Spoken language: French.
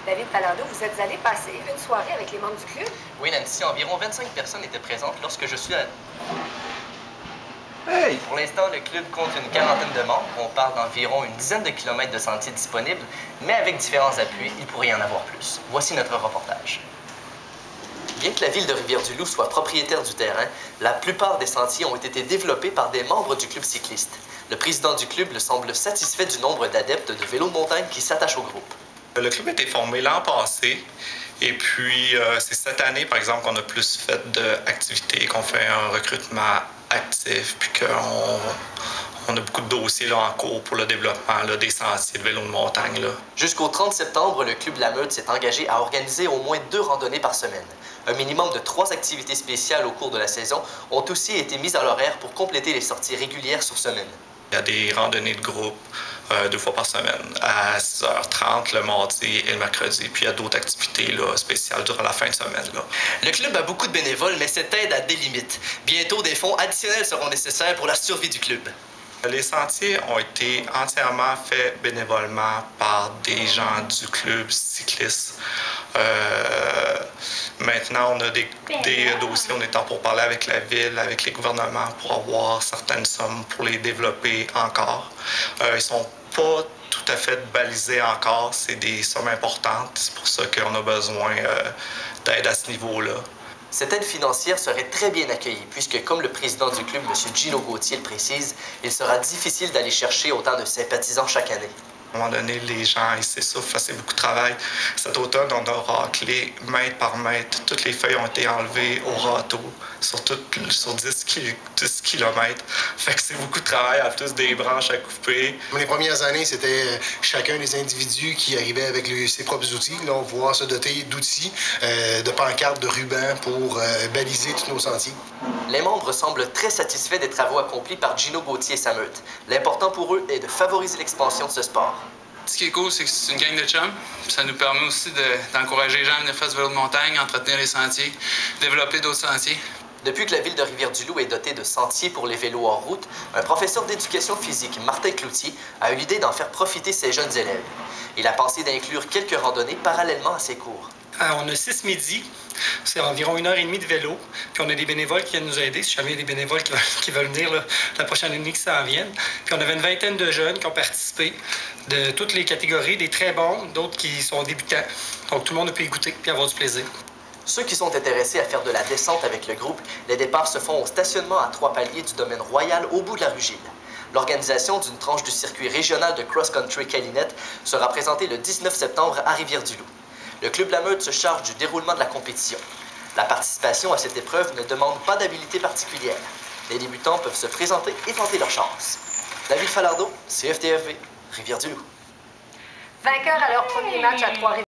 David Falardeau, vous êtes allé passer une soirée avec les membres du club? Oui, Nancy, environ 25 personnes étaient présentes lorsque je suis à... Hey! Pour l'instant, le club compte une quarantaine de membres. On parle d'environ une dizaine de kilomètres de sentiers disponibles, mais avec différents appuis, il pourrait y en avoir plus. Voici notre reportage. Bien que la ville de Rivière-du-Loup soit propriétaire du terrain, la plupart des sentiers ont été développés par des membres du club cycliste. Le président du club semble satisfait du nombre d'adeptes de vélos de montagne qui s'attachent au groupe. Le club a été formé l'an passé. Et puis, c'est cette année, par exemple, qu'on a plus fait d'activités, qu'on fait un recrutement actif, puis qu'on a beaucoup de dossiers là, en cours pour le développement là, des sentiers de vélo de montagne. Jusqu'au 30 septembre, le Club La Meute s'est engagé à organiser au moins 2 randonnées par semaine. Un minimum de 3 activités spéciales au cours de la saison ont aussi été mises à l'horaire pour compléter les sorties régulières sur semaine. Il y a des randonnées de groupe 2 fois par semaine, à 6h30 le mardi et le mercredi. Puis il y a d'autres activités là, spéciales durant la fin de semaine. Là. Le club a beaucoup de bénévoles, mais cette aide a des limites. Bientôt, des fonds additionnels seront nécessaires pour la survie du club. Les sentiers ont été entièrement faits bénévolement par des gens du club cycliste. Maintenant, on a des dossiers, on est en pour parler avec la ville, avec les gouvernements pour avoir certaines sommes pour les développer encore. Ils sont pas tout à fait balisés encore, c'est des sommes importantes, c'est pour ça qu'on a besoin d'aide à ce niveau-là. Cette aide financière serait très bien accueillie, puisque, comme le président du club, M. Gino Gauthier, le précise, il sera difficile d'aller chercher autant de sympathisants chaque année. À un moment donné, les gens, ils s'essoufflent, c'est beaucoup de travail. Cet automne, on a raclé mètre par mètre. Toutes les feuilles ont été enlevées au râteau sur 10 km. Fait que c'est beaucoup de travail, en plus des branches à couper. Les premières années, c'était chacun des individus qui arrivait avec ses propres outils. Là, on va pouvoir se doter d'outils, de pancartes, de rubans pour baliser tous nos sentiers. Les membres semblent très satisfaits des travaux accomplis par Gino Gauthier et sa meute. L'important pour eux est de favoriser l'expansion de ce sport. Ce qui est cool, c'est que c'est une gang de chums. Ça nous permet aussi d'encourager les gens à venir faire du vélo de montagne, entretenir les sentiers, développer d'autres sentiers. Depuis que la ville de Rivière-du-Loup est dotée de sentiers pour les vélos en route, un professeur d'éducation physique, Martin Cloutier, a eu l'idée d'en faire profiter ses jeunes élèves. Il a pensé d'inclure quelques randonnées parallèlement à ses cours. On a 6 midis, c'est environ 1h30 de vélo, puis on a des bénévoles qui viennent nous aider, si jamais il y a des bénévoles qui veulent venir là, la prochaine année qui s'en viennent. Puis on avait une vingtaine de jeunes qui ont participé de toutes les catégories, des très bons, d'autres qui sont débutants. Donc tout le monde a pu y goûter et avoir du plaisir. Ceux qui sont intéressés à faire de la descente avec le groupe, les départs se font au stationnement à 3 paliers du domaine royal au bout de la rue Gilles. L'organisation d'une tranche du circuit régional de cross-country Calinette sera présentée le 19 septembre à Rivière-du-Loup. Le Club La Meute se charge du déroulement de la compétition. La participation à cette épreuve ne demande pas d'habilité particulière. Les débutants peuvent se présenter et tenter leur chance. David Falardeau, CFTFV, Rivière-du-Loup. Vainqueur à leur premier match à Trois-Rivières.